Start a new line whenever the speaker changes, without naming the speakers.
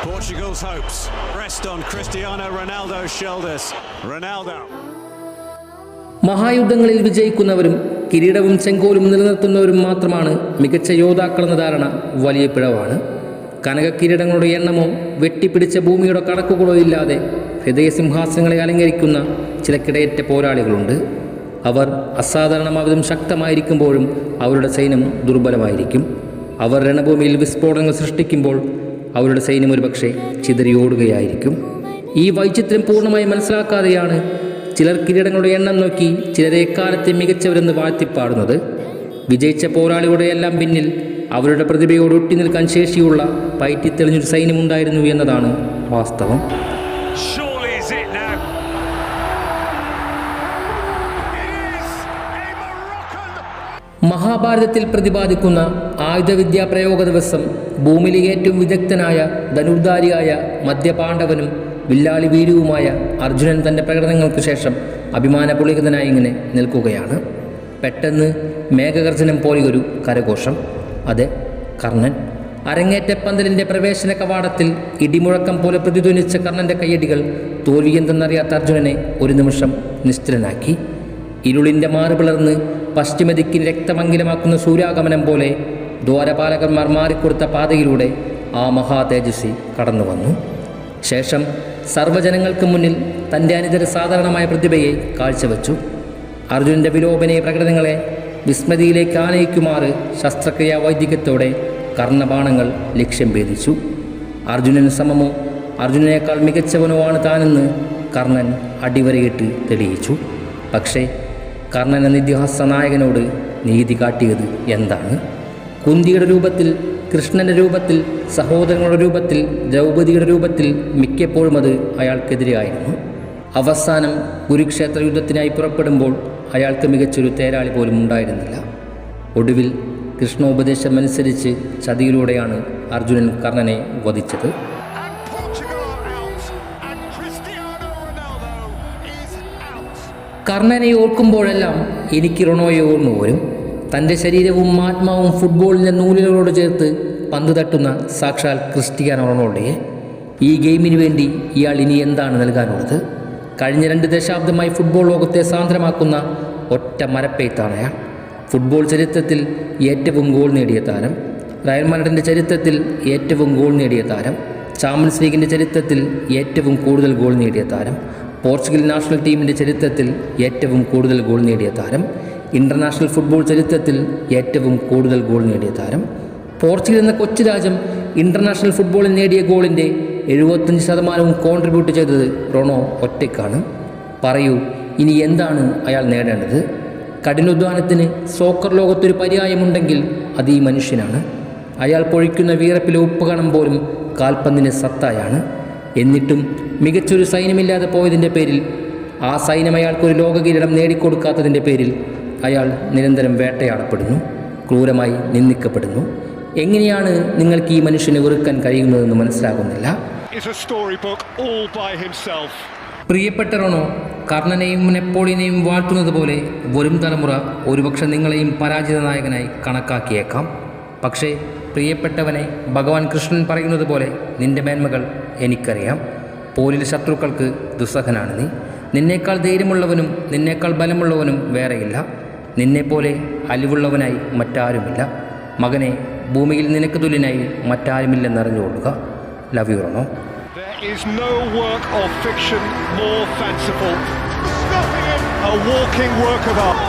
Portugal's hopes rest on Cristiano Ronaldo's shoulders. Ronaldo.
മഹായുദ്ധങ്ങളിൽ വിജയിക്കുന്നവരും കിരീടവും ചെങ്കോലും നിലനിർത്തുന്നവരും മാത്രമാണ് മികച്ച യോദ്ധാക്കളെന്ന ധാരണ വലിയ പിഴവാണ്. കനകക്കിരീടങ്ങളുടെ എണ്ണമോ വെട്ടിപ്പിടിച്ച ഭൂമിയുടെ കണക്കുകളോ ഇല്ലാതെ ഹൃദയസിംഹാസനങ്ങളെ അലങ്കരിക്കുന്ന ചില കിടയറ്റ പോരാളികളുണ്ട്. അവർ അസാധാരണമാവതും ശക്തമായിരിക്കുമ്പോഴും അവരുടെ സൈന്യം ദുർബലമായിരിക്കും. അവർ രണഭൂമിയിൽ വിസ്ഫോടനങ്ങൾ സൃഷ്ടിക്കുമ്പോൾ അവരുടെ സൈന്യം ഒരുപക്ഷെ ചിതറിയോടുകയായിരിക്കും. ഈ വൈചിത്ര്യം പൂർണ്ണമായി മനസ്സിലാക്കാതെയാണ് ചിലർ കിരീടങ്ങളുടെ എണ്ണം നോക്കി ചിലരെ എക്കാലത്തെ മികച്ചവരെന്ന് വാഴ്ത്തിപ്പാടുന്നത്. വിജയിച്ച പോരാളികളുടെ എല്ലാം പിന്നിൽ അവരുടെ പ്രതിഭയോട് ഒട്ടി നിൽക്കാൻ ശേഷിയുള്ള പയറ്റിത്തെളിഞ്ഞൊരു സൈന്യമുണ്ടായിരുന്നു എന്നതാണ് വാസ്തവം. മഹാഭാരതത്തിൽ പ്രതിപാദിക്കുന്ന ആയുധവിദ്യാ പ്രയോഗ ദിവസം ഭൂമിയിലെ ഏറ്റവും വിദഗ്ധനായ ധനുർധാരിയായ മധ്യപാണ്ഡവനും വില്ലാളി വീരുവുമായ അർജുനൻ തൻ്റെ പ്രകടനങ്ങൾക്ക് ശേഷം അഭിമാനപുളികതനായി ഇങ്ങനെ നിൽക്കുകയാണ്. പെട്ടെന്ന് മേഘഗർജനം പോലെയൊരു കരഘോഷം. അതെ, കർണൻ. അരങ്ങേറ്റപ്പന്തലിൻ്റെ പ്രവേശന കവാടത്തിൽ ഇടിമുഴക്കം പോലെ പ്രതിധ്വനിച്ച കർണൻ്റെ കയ്യടികൾ തോൽവിയെന്തെന്നറിയാത്ത അർജുനനെ ഒരു നിമിഷം നിശ്ചലനാക്കി. ഇരുളിൻ്റെ മാറുപിളർന്ന് പശ്ചിമദിക്കിന് രക്തമംഗലമാക്കുന്ന സൂര്യാഗമനം പോലെ ദ്വാരപാലകന്മാർ മാറിക്കൊടുത്ത പാതയിലൂടെ ആ മഹാ തേജസ്വി കടന്നു വന്നു. ശേഷം സർവ്വജനങ്ങൾക്ക് മുന്നിൽ തൻ്റെ അനിതര സാധാരണമായ പ്രതിഭയെ കാഴ്ചവെച്ചു. അർജുനൻ്റെ വിലോപനീയ പ്രകടനങ്ങളെ വിസ്മൃതിയിലേക്ക് ആനയിക്കുമാറ് ശസ്ത്രക്രിയാ വൈദികത്തോടെ കർണബാണങ്ങൾ ലക്ഷ്യം ഭേദിച്ചു. അർജുനന് സമമോ അർജുനനേക്കാൾ മികച്ചവനോ ആണ് താനെന്ന് കർണൻ അടിവരയിട്ട് തെളിയിച്ചു. പക്ഷേ കർണൻ എന്ന ഇതിഹാസ നായകനോട് നീതി കാട്ടിയത് എന്താണ്? കുന്തിയുടെ രൂപത്തിൽ, കൃഷ്ണൻ്റെ രൂപത്തിൽ, സഹോദരങ്ങളുടെ രൂപത്തിൽ, ദ്രൗപദിയുടെ രൂപത്തിൽ മിക്കപ്പോഴും അത് അയാൾക്കെതിരെയായിരുന്നു. അവസാനം കുരുക്ഷേത്ര യുദ്ധത്തിനായി പുറപ്പെടുമ്പോൾ അയാൾക്ക് മികച്ചൊരു തേരാളി പോലും ഉണ്ടായിരുന്നില്ല. ഒടുവിൽ കൃഷ്ണോപദേശമനുസരിച്ച് ചതിയിലൂടെയാണ് അർജുനൻ കർണനെ വധിച്ചത്. കർണനെ ഓർക്കുമ്പോഴെല്ലാം എനിക്ക് റൊണോയെ ഓർമ്മ വരും. തൻ്റെ ശരീരവും ആത്മാവും ഫുട്ബോളിൻ്റെ നൂലുകളോട് ചേർത്ത് പന്ത് തട്ടുന്ന സാക്ഷാൽ ക്രിസ്റ്റിയാനോ റൊണാൾഡോയെ. ഈ ഗെയിമിന് വേണ്ടി ഇയാൾ ഇനി എന്താണ് നൽകാനുള്ളത്? കഴിഞ്ഞ 2 ദശാബ്ദമായി ഫുട്ബോൾ ലോകത്തെ സാന്ദ്രമാക്കുന്ന ഒറ്റ മരപ്പെയ്ത്താണ് അയാൾ. ഫുട്ബോൾ ചരിത്രത്തിൽ ഏറ്റവും ഗോൾ നേടിയ താരം, റയൽ മാഡ്രിഡിൻ്റെ ചരിത്രത്തിൽ ഏറ്റവും ഗോൾ നേടിയ താരം, ചാമ്പ്യൻസ് ലീഗിൻ്റെ ചരിത്രത്തിൽ ഏറ്റവും കൂടുതൽ ഗോൾ നേടിയ താരം, പോർച്ചുഗൽ നാഷണൽ ടീമിൻ്റെ ചരിത്രത്തിൽ ഏറ്റവും കൂടുതൽ ഗോൾ നേടിയ താരം, ഇൻ്റർനാഷണൽ ഫുട്ബോൾ ചരിത്രത്തിൽ ഏറ്റവും കൂടുതൽ ഗോൾ നേടിയ താരം. പോർച്ചുഗൽ എന്ന കൊച്ചു രാജ്യം ഇൻ്റർനാഷണൽ ഫുട്ബോളിൽ നേടിയ ഗോളിൻ്റെ 75% കോൺട്രിബ്യൂട്ട് ചെയ്തത് റൊണോ ഒറ്റയ്ക്കാണ്. പറയൂ, ഇനി എന്താണ് അയാൾ നേടേണ്ടത്? കഠിനാധ്വാനത്തിന് സോക്കർ ലോകത്തൊരു പര്യായമുണ്ടെങ്കിൽ അത് ഈ മനുഷ്യനാണ്. അയാൾ പൊഴിക്കുന്ന വീറപ്പിലെ ഉപ്പുകണം പോലും കാൽപന്തിൻ്റെ സത്തായാണ്. എന്നിട്ടും മികച്ചൊരു സൈന്യമില്ലാതെ പോയതിൻ്റെ പേരിൽ, ആ സൈന്യം അയാൾക്കൊരു ലോക കിരീടം നേടിക്കൊടുക്കാത്തതിൻ്റെ പേരിൽ അയാൾ നിരന്തരം വേട്ടയാടപ്പെടുന്നു, ക്രൂരമായി നിന്ദിക്കപ്പെടുന്നു. എങ്ങനെയാണ് നിങ്ങൾക്ക് ഈ മനുഷ്യനെ വെറുക്കാൻ കഴിയുന്നതെന്ന് മനസ്സിലാകുന്നില്ല. പ്രിയപ്പെട്ട റോണോ, കർണനെയും നെപ്പോളിയനെയും വാഴ്ത്തുന്നത് പോലെ വരും തലമുറ ഒരുപക്ഷെ നിങ്ങളെയും പരാജിത നായകനായി കണക്കാക്കിയേക്കാം. പക്ഷേ പ്രിയപ്പെട്ടവനെ, ഭഗവാൻ കൃഷ്ണൻ പറയുന്നത് പോലെ നിന്റെ മേന്മകൾ എനിക്കറിയാം. പോരിൽ ശത്രുക്കൾക്ക് ദുസ്സഹനാണ് നീ. നിന്നേക്കാൾ ധൈര്യമുള്ളവനും നിന്നേക്കാൾ ബലമുള്ളവനും വേറെയില്ല. നിന്നെപ്പോലെ അലിവുള്ളവനായി മറ്റാരുമില്ല. മകനെ, ഭൂമിയിൽ നിനക്ക് തുല്യനായി മറ്റാരുമില്ലെന്നറിഞ്ഞുകൊള്ളുക. Love you Rono.
There is no work of fiction more fanciful. A walking work of art.